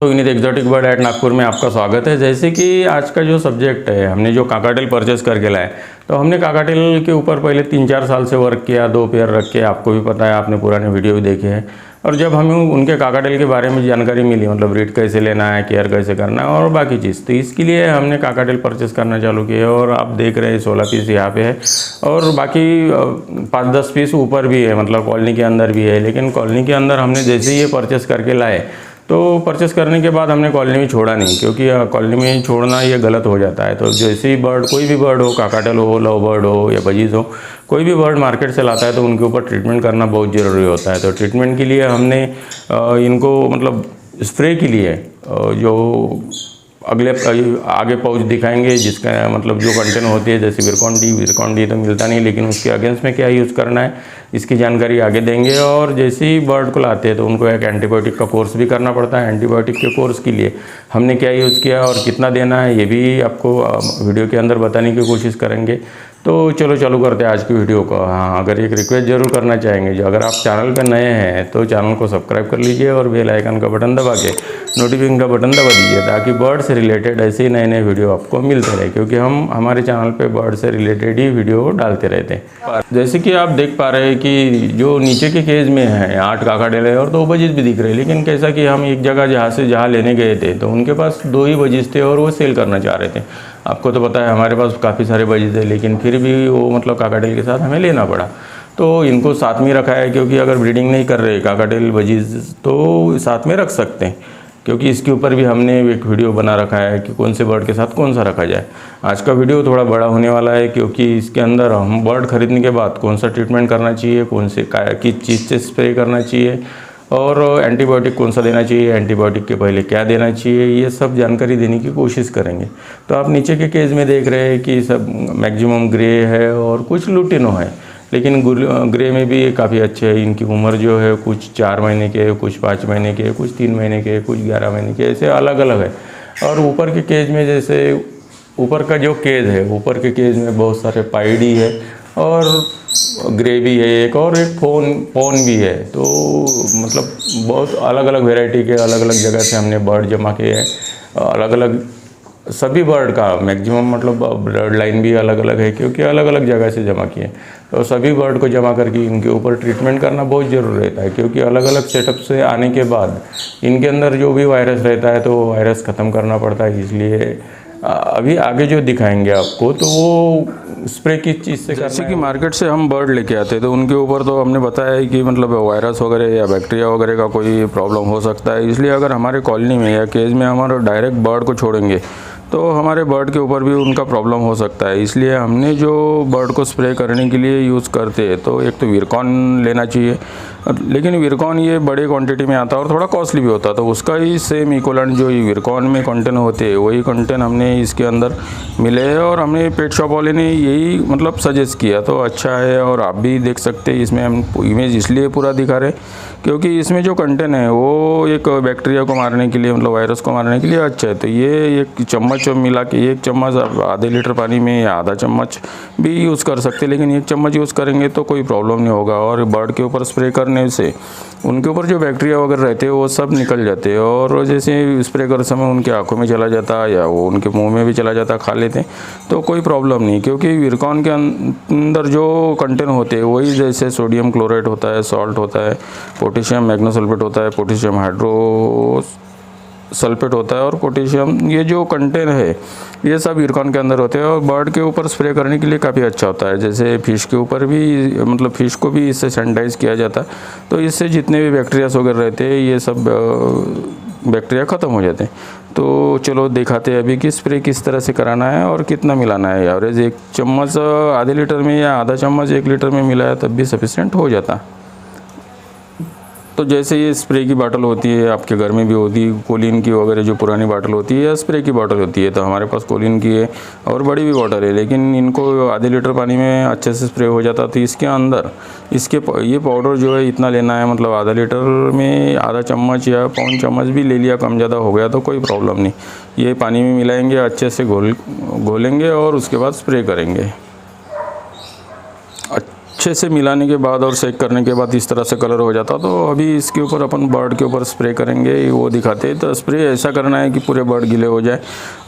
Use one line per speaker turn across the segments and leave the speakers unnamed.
तो Vineet exotic bird at Nagpur में आपका स्वागत है। जैसे कि आज का जो सब्जेक्ट है, हमने जो काकाटेल परचेस करके लाए, तो हमने काकाटेल के ऊपर पहले 3-4 साल से वर्क किया, 2 पेयर रख के, आपको भी पता है, आपने पुराने वीडियो भी देखे हैं। और जब हमें उनके काकाटेल के बारे में जानकारी मिली, मतलब ब्रीड कैसे लेना है, केयर कैसे करना है और बाकी चीज़, तो इसके लिए हमने काकाटेल परचेस करना चालू किया। और आप देख रहे हैं 16 पीस यहाँ पे है और बाकी 5-10 पीस ऊपर भी है, मतलब कॉलोनी के अंदर भी है। लेकिन कॉलोनी के अंदर हमने जैसे ही ये परचेस करके लाए, तो परचेस करने के बाद हमने कॉलोनी में छोड़ा नहीं, क्योंकि कॉलोनी में छोड़ना ये गलत हो जाता है। तो जैसे ही बर्ड, कोई भी बर्ड हो, काकाटेल हो, लव बर्ड हो या बजीज हो, कोई भी बर्ड मार्केट से लाता है तो उनके ऊपर ट्रीटमेंट करना बहुत ज़रूरी होता है। तो ट्रीटमेंट के लिए हमने इनको, मतलब स्प्रे के लिए जो आगे पाउच दिखाएंगे, जिसका मतलब जो कंटेंट होती है, जैसे विरकॉन डी तो मिलता नहीं, लेकिन उसके अगेंस्ट में क्या यूज़ करना है इसकी जानकारी आगे देंगे। और जैसे ही बर्ड को लाते हैं तो उनको एक एंटीबायोटिक का कोर्स भी करना पड़ता है। एंटीबायोटिक के कोर्स के लिए हमने क्या यूज़ किया और कितना देना है, ये भी आपको वीडियो के अंदर बताने की कोशिश करेंगे। तो चलो चालू करते हैं आज की वीडियो को। हाँ, अगर एक रिक्वेस्ट जरूर करना चाहेंगे, जो अगर आप चैनल पर नए हैं तो चैनल को सब्सक्राइब कर लीजिए और बेल आइकन का बटन दबा के नोटिफिकेशन का बटन दबा दीजिए, ताकि बर्ड से रिलेटेड ऐसे ही नए नए वीडियो आपको मिलते रहे, क्योंकि हम हमारे चैनल पे बर्ड से रिलेटेड ही वीडियो डालते रहते हैं। जैसे कि आप देख पा रहे हैं कि जो नीचे के केज में है 8 काकाटेल है और 2 बजीज भी दिख रहे हैं। लेकिन कैसा कि हम एक जगह जहाँ लेने गए थे तो उनके पास 2 ही बजीज थे और वो सेल करना चाह रहे थे। आपको तो पता है हमारे पास काफ़ी सारे बजीज है, लेकिन फिर भी वो मतलब काकाटेल के साथ हमें लेना पड़ा। तो इनको साथ में रखा है, क्योंकि अगर ब्रीडिंग नहीं कर रहे काकाटेल बजीज तो साथ में रख सकते हैं, क्योंकि इसके ऊपर भी हमने एक वीडियो बना रखा है कि कौन से बर्ड के साथ कौन सा रखा जाए। आज का वीडियो थोड़ा बड़ा होने वाला है, क्योंकि इसके अंदर हम बर्ड खरीदने के बाद कौन सा ट्रीटमेंट करना चाहिए, कौन से किस चीज़ से स्प्रे करना चाहिए और एंटीबायोटिक कौन सा देना चाहिए, एंटीबायोटिक के पहले क्या देना चाहिए, ये सब जानकारी देने की कोशिश करेंगे। तो आप नीचे के केज में देख रहे हैं कि सब मैक्सिमम ग्रे है और कुछ लुटिनो है, लेकिन ग्रे में भी काफ़ी अच्छे हैं। इनकी उम्र जो है कुछ 4 महीने के, कुछ 5 महीने के, कुछ 3 महीने के, कुछ 11 महीने के, ऐसे अलग अलग है। और ऊपर के केज में, जैसे ऊपर का जो केज है, ऊपर के केज में बहुत सारे पाइडी है और ग्रे भी है एक, और एक फोन भी है। तो मतलब बहुत अलग अलग वेराइटी के, अलग अलग जगह से हमने बर्ड जमा किए हैं। अलग अलग सभी बर्ड का मैक्सिमम, मतलब ब्लड लाइन भी अलग अलग है, क्योंकि अलग अलग जगह से जमा किए। तो सभी बर्ड को जमा करके इनके ऊपर ट्रीटमेंट करना बहुत ज़रूरी रहता है, क्योंकि अलग अलग सेटअप से आने के बाद इनके अंदर जो भी वायरस रहता है तो वो वायरस ख़त्म करना पड़ता है। इसलिए अभी आगे जो दिखाएंगे आपको, तो वो स्प्रे किस चीज़ से करना है। जैसे कि मार्केट से हम बर्ड लेके आते हैं तो उनके ऊपर तो हमने बताया है कि मतलब वायरस वगैरह या बैक्टीरिया वगैरह का कोई प्रॉब्लम हो सकता है। इसलिए अगर हमारे कॉलोनी में या केज में हमारे डायरेक्ट बर्ड को छोड़ेंगे तो हमारे बर्ड के ऊपर भी उनका प्रॉब्लम हो सकता है। इसलिए हमने जो बर्ड को स्प्रे करने के लिए यूज़ करते हैं, तो एक तो विरकॉन लेना चाहिए, लेकिन विरकॉन ये बड़े क्वांटिटी में आता है और थोड़ा कॉस्टली भी होता है। तो उसका ही सेम इक्वलेंट जो विरकॉन में कंटेंट होते हैं, वही कंटेंट हमने इसके अंदर मिले है और हमने पेट शॉप वाले ने यही मतलब सजेस्ट किया, तो अच्छा है। और आप भी देख सकते हैं, इसमें हम इमेज इसलिए पूरा दिखा रहे क्योंकि इसमें जो कंटेंट है वो एक बैक्टीरिया को मारने के लिए, मतलब वायरस को मारने के लिए अच्छा है। तो ये एक चम्मच मिला के, 1 चम्मच आधे लीटर पानी में या आधा चम्मच भी यूज़ कर सकते हैं, लेकिन 1 चम्मच यूज़ करेंगे तो कोई प्रॉब्लम नहीं होगा। और बर्ड के ऊपर स्प्रे करने से उनके ऊपर जो बैक्टीरिया वगैरह रहते हैं वो सब निकल जाते हैं, और जैसे स्प्रे करते समय उनके आँखों में चला जाता या वो उनके मुंह में भी चला जाता, खा लेते हैं, तो कोई प्रॉब्लम नहीं। क्योंकि विरकॉन के अंदर जो कंटेंट होते हैं वही, जैसे सोडियम क्लोराइड होता है, सॉल्ट होता है, पोटेशियम मैग्नीसल्फेट होता है, पोटेशियम हाइड्रो सल्फेट होता है और पोटेशियम, ये जो कंटेंट है ये सब विरकॉन के अंदर होते हैं। और बर्ड के ऊपर स्प्रे करने के लिए काफ़ी अच्छा होता है। जैसे फिश के ऊपर भी, मतलब फिश को भी इससे सैनिटाइज किया जाता है, तो इससे जितने भी बैक्टीरियास वगैरह रहते हैं ये सब बैक्टीरिया ख़त्म हो जाते हैं। तो चलो दिखाते हैं अभी कि स्प्रे किस तरह से कराना है और कितना मिलाना है। एवरेज 1 चम्मच आधे लीटर में या आधा चम्मच 1 लीटर में मिलाया तब भी सफिशिएंट हो जाता। तो जैसे ये स्प्रे की बॉटल होती है, आपके घर में भी होती है कोलिन की वगैरह, जो पुरानी बॉटल होती है या स्प्रे की बॉटल होती है, तो हमारे पास कोलिन की है और बड़ी भी बॉटल है, लेकिन इनको आधे लीटर पानी में अच्छे से स्प्रे हो जाता। तो इसके अंदर ये पाउडर जो है इतना लेना है, मतलब आधा लीटर में आधा चम्मच या पौन चम्मच भी ले लिया, कम ज़्यादा हो गया तो कोई प्रॉब्लम नहीं। ये पानी में मिलाएंगे, अच्छे से घोलेंगे और उसके बाद स्प्रे करेंगे।
अच्छे से मिलाने के बाद और सेक करने के बाद इस तरह से कलर हो जाता। तो अभी इसके ऊपर अपन बर्ड के ऊपर स्प्रे करेंगे, वो दिखाते हैं। तो स्प्रे ऐसा करना है कि पूरे बर्ड गीले हो जाए,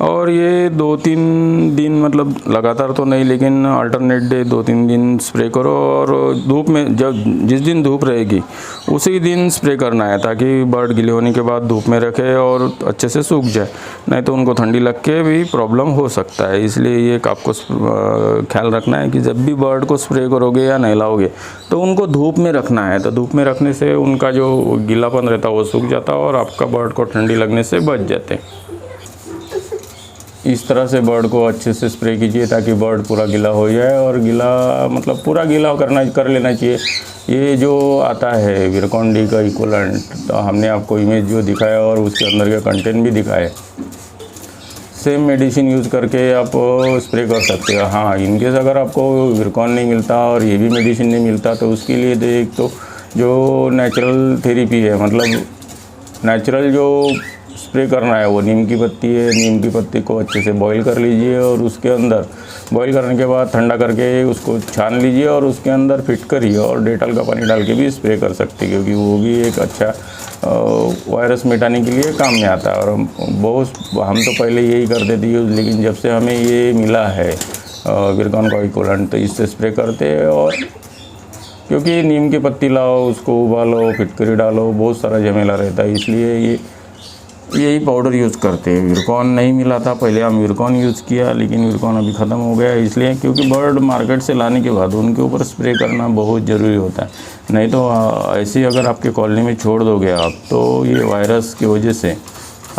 और ये 2-3 दिन मतलब लगातार तो नहीं, लेकिन अल्टरनेट डे 2-3 दिन स्प्रे करो। और धूप में जब जिस दिन धूप रहेगी उसी दिन स्प्रे करना है, ताकि बर्ड गीले होने के बाद धूप में रखे और अच्छे से सूख जाए, नहीं तो उनको ठंडी लग के भी प्रॉब्लम हो सकता है। इसलिए ये आपको ख्याल रखना है कि जब भी बर्ड को स्प्रे करोगे या नहलाओगे तो उनको धूप में रखना है। तो धूप में रखने से उनका जो गीलापन रहता है वो सूख जाता है और आपका बर्ड को ठंडी लगने से बच जाते हैं। इस तरह से बर्ड को अच्छे से स्प्रे कीजिए ताकि बर्ड पूरा गीला हो जाए, और गीला मतलब पूरा गीला कर लेना चाहिए। ये जो आता है विरकॉन-डी का इक्विवेलेंट, तो हमने आपको इमेज जो दिखाया और उसके अंदर के कंटेंट भी दिखाए, सेम मेडिसिन यूज़ करके आप स्प्रे कर सकते हो। हाँ, इनकेस अगर आपको विरकॉन नहीं मिलता और ये भी मेडिसिन नहीं मिलता तो उसके लिए एक तो जो नेचुरल थेरेपी है, मतलब नेचुरल जो स्प्रे करना है वो नीम की पत्ती है। नीम की पत्ती को अच्छे से बॉईल कर लीजिए और उसके अंदर बॉईल करने के बाद ठंडा करके उसको छान लीजिए और उसके अंदर फिटकरी और डेटॉल का पानी डाल के भी स्प्रे कर सकते हैं, क्योंकि वो भी एक अच्छा वायरस मिटाने के लिए काम में आता है। और हम तो पहले यही करते थे यूज़, लेकिन जब से हमें ये मिला है विरकॉन का इक्विवेलेंट तो इससे स्प्रे करते हैं। और क्योंकि नीम की पत्ती लाओ, उसको उबालो, फिटकरी डालो, बहुत सारा झमेला रहता है, इसलिए यही पाउडर यूज़ करते हैं। विरकॉन नहीं मिला था, पहले हम विरकॉन यूज़ किया, लेकिन विरकॉन अभी ख़त्म हो गया, इसलिए क्योंकि बर्ड मार्केट से लाने के बाद उनके ऊपर स्प्रे करना बहुत ज़रूरी होता है। नहीं तो ऐसे अगर आपके कॉलोनी में छोड़ दोगे आप, तो ये वायरस की वजह से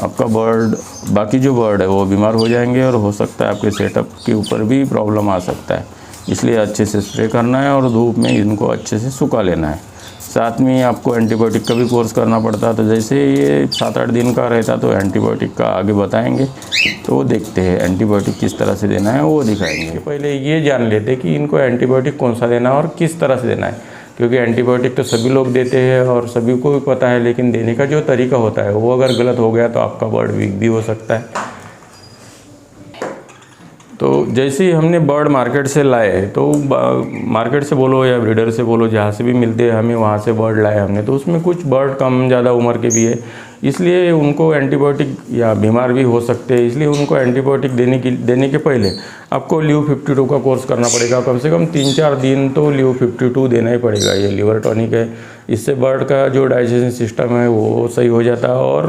आपका बर्ड, बाकी जो बर्ड है वो बीमार हो जाएंगे और हो सकता है आपके सेटअप के ऊपर भी प्रॉब्लम आ सकता है। इसलिए अच्छे से स्प्रे करना है और धूप में इनको अच्छे से सुखा लेना है। साथ में आपको एंटीबायोटिक का भी कोर्स करना पड़ता है। तो जैसे ये 7-8 दिन का रहता तो एंटीबायोटिक का आगे बताएंगे, तो वो देखते हैं एंटीबायोटिक किस तरह से देना है, वो दिखाएंगे। पहले ये जान लेते कि इनको एंटीबायोटिक कौन सा देना है और किस तरह से देना है, क्योंकि एंटीबायोटिक तो सभी लोग देते हैं और सभी को भी पता है, लेकिन देने का जो तरीका होता है वो अगर गलत हो गया तो आपका बर्ड वीक भी हो सकता है। तो जैसे ही हमने बर्ड मार्केट से लाए, तो मार्केट से बोलो या ब्रीडर से बोलो, जहाँ से भी मिलते हैं हमें, वहाँ से बर्ड लाए हमने, तो उसमें कुछ बर्ड कम ज़्यादा उम्र के भी है, इसलिए उनको एंटीबायोटिक या बीमार भी हो सकते हैं। इसलिए उनको एंटीबायोटिक देने के पहले आपको ल्यू 52 का कोर्स करना पड़ेगा। कम से कम 3-4 दिन तो ल्यू 52 देना ही पड़ेगा। ये लिवर टॉनिक है, इससे बर्ड का जो डाइजेशन सिस्टम है वो सही हो जाता है और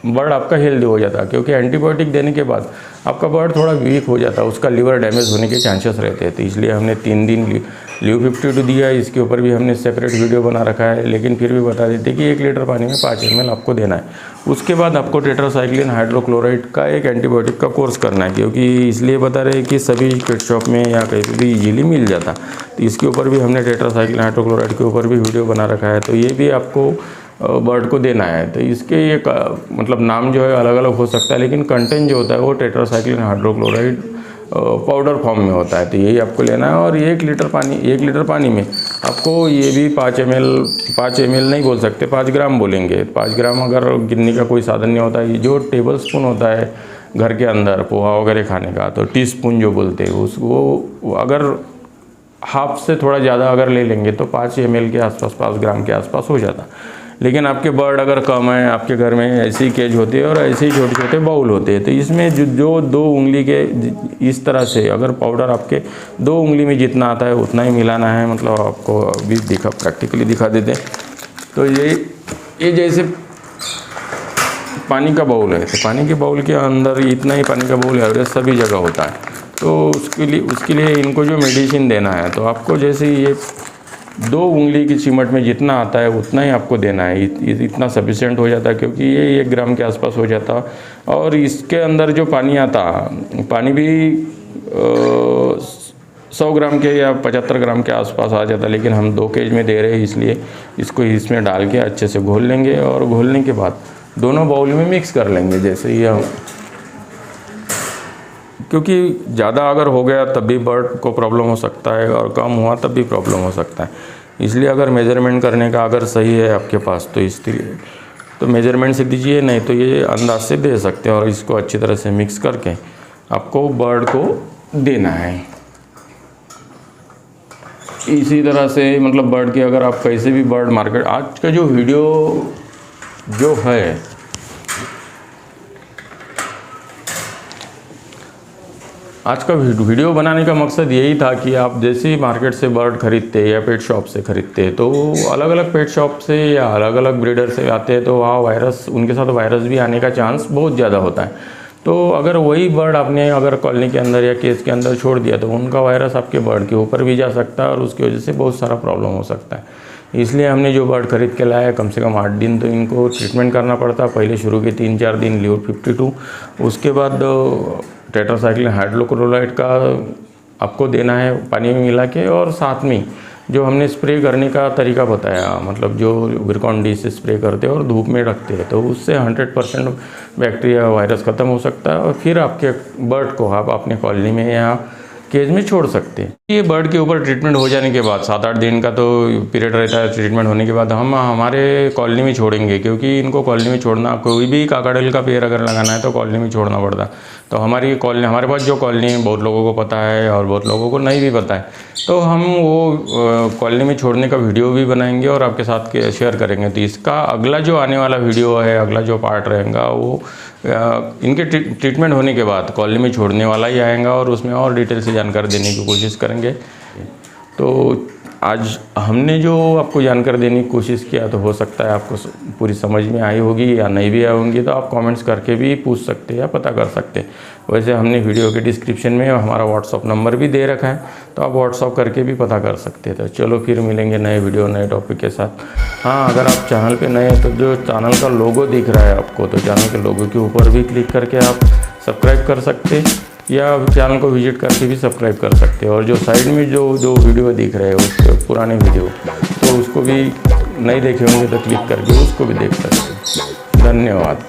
बर्ड आपका हेल्दी हो जाता है। क्योंकि एंटीबायोटिक देने के बाद आपका बर्ड थोड़ा वीक हो जाता है, उसका लिवर डैमेज होने के चांसेस रहते हैं। तो इसलिए हमने 3 दिन ल्यू 52 दिया। इसके ऊपर भी हमने सेपरेट वीडियो बना रखा है, लेकिन फिर भी बता देते कि 1 लीटर पानी में 5 ml आपको देना है। उसके बाद आपको टेट्रासाइक्लिन हाइड्रोक्लोराइड का एक एंटीबायोटिक का कोर्स करना है, क्योंकि इसलिए बता रहे हैं कि सभी पेट शॉप में या कहीं पर भी इजीली मिल जाता। तो इसके ऊपर भी हमने टेट्रासाइक्लिन हाइड्रोक्लोराइड के ऊपर भी वीडियो बना रखा है, तो ये भी आपको बर्ड को देना है। तो इसके ये मतलब नाम जो है अलग अलग हो सकता है, लेकिन कंटेंट जो होता है वो टेट्रासाइक्लिन हाइड्रोक्लोराइड पाउडर फॉर्म में होता है। तो यही आपको लेना है। और 1 लीटर पानी में आपको ये भी 5 ml नहीं बोल सकते, 5 ग्राम बोलेंगे। 5 ग्राम अगर गिनने का कोई साधन नहीं होता, ये जो टेबल स्पून होता है घर के अंदर पोहा वगैरह खाने का, तो टीस्पून जो बोलते हैं उसको अगर हाफ से थोड़ा ज़्यादा अगर ले लेंगे तो 5 ml के आसपास, 5 ग्राम के आसपास हो जाता। लेकिन आपके बर्ड अगर कम है, आपके घर में ऐसी ही केज होती है और ऐसे ही छोटे छोटे बाउल होते हैं, तो इसमें जो 2 उंगली के इस तरह से अगर पाउडर आपके 2 उंगली में जितना आता है उतना ही मिलाना है। मतलब आपको अभी प्रैक्टिकली दिखा देते हैं। तो ये जैसे पानी का बाउल है, तो पानी के बाउल के अंदर इतना ही पानी का बाउल है, सभी जगह होता है। तो उसके लिए इनको जो मेडिसिन देना है, तो आपको जैसे ये 2 उंगली की चिमट में जितना आता है उतना ही आपको देना है। इतना सफिशिएंट हो जाता है, क्योंकि ये 1 ग्राम के आसपास हो जाता। और इसके अंदर जो पानी आता, पानी भी 100 ग्राम के या 75 ग्राम के आसपास आ जाता, लेकिन हम 2 केज में दे रहे हैं, इसलिए इसको इसमें डाल के अच्छे से घोल लेंगे। और घोलने के बाद दोनों बाउल में मिक्स कर लेंगे। जैसे ये हम, क्योंकि ज़्यादा अगर हो गया तब भी बर्ड को प्रॉब्लम हो सकता है और कम हुआ तब भी प्रॉब्लम हो सकता है। इसलिए अगर मेजरमेंट करने का अगर सही है आपके पास, तो इसलिए तो मेजरमेंट से दीजिए, नहीं तो ये अंदाज से दे सकते हैं। और इसको अच्छी तरह से मिक्स करके आपको बर्ड को देना है।
इसी तरह से मतलब बर्ड की अगर आप कैसे भी बर्ड मार्केट, आज का जो वीडियो जो है आज का वीडियो बनाने का मकसद यही था कि आप जैसे ही मार्केट से बर्ड खरीदते या पेट शॉप से खरीदते हैं तो अलग अलग पेट शॉप से या अलग अलग ब्रीडर से आते हैं तो वहाँ वायरस, उनके साथ वायरस भी आने का चांस बहुत ज़्यादा होता है। तो अगर वही बर्ड आपने अगर कॉलोनी के अंदर या केज के अंदर छोड़ दिया तो उनका वायरस आपके बर्ड के ऊपर भी जा सकता है और उसकी वजह से बहुत सारा प्रॉब्लम हो सकता है। इसलिए हमने जो बर्ड खरीद के लाया है कम से कम 8 दिन तो इनको ट्रीटमेंट करना पड़ता है। पहले शुरू के 3-4 दिन ल्यूर 52, उसके बाद टेट्रासाइक्लिन हाइड्रोक्लोराइड का आपको देना है पानी में मिला के, और साथ में जो हमने स्प्रे करने का तरीका बताया, मतलब जो विरकॉन डी से स्प्रे करते हैं और धूप में रखते हैं तो उससे 100% बैक्टीरिया वायरस ख़त्म हो सकता है और फिर आपके बर्ड को आप अपने कॉलोनी में या केज में छोड़ सकते हैं। ये बर्ड के ऊपर ट्रीटमेंट हो जाने के बाद 7-8 दिन का तो पीरियड रहता है। ट्रीटमेंट होने के बाद हम हमारे कॉलोनी में छोड़ेंगे, क्योंकि इनको कॉलोनी में छोड़ना, कोई भी काकाडेल का पेड़ अगर लगाना है तो कॉलोनी में छोड़ना पड़ता। तो हमारी कॉलोनी, हमारे पास जो कॉलोनी है बहुत लोगों को पता है और बहुत लोगों को नहीं भी पता है, तो हम वो कॉलोनी में छोड़ने का वीडियो भी बनाएंगे और आपके साथ शेयर करेंगे। तो इसका अगला जो आने वाला वीडियो है, अगला जो पार्ट रहेगा वो इनके ट्रीटमेंट होने के बाद कॉलोनी में छोड़ने वाला ही आएगा और उसमें और डिटेल से जानकारी देने की कोशिश करेंगे। तो आज हमने जो आपको जानकारी देने की कोशिश किया तो हो सकता है आपको पूरी समझ में आई होगी या नहीं भी आई होंगी, तो आप कमेंट्स करके भी पूछ सकते हैं या पता कर सकते हैं। वैसे हमने वीडियो के डिस्क्रिप्शन में हमारा व्हाट्सअप नंबर भी दे रखा है, तो आप व्हाट्सअप करके भी पता कर सकते हैं। तो चलो फिर मिलेंगे नए वीडियो नए टॉपिक के साथ। हाँ, अगर आप चैनल पे नए हैं तो जो चैनल का लोगो दिख रहा है आपको, तो चैनल के लोगो के ऊपर भी क्लिक करके आप सब्सक्राइब कर सकते हैं या चैनल को विजिट करके भी सब्सक्राइब कर सकते हैं। और जो साइड में जो वीडियो दिख रहे हैं उसके पुराने वीडियो, तो उसको भी नहीं देखे होंगे तो क्लिक करके उसको भी देख सकते हैं। धन्यवाद।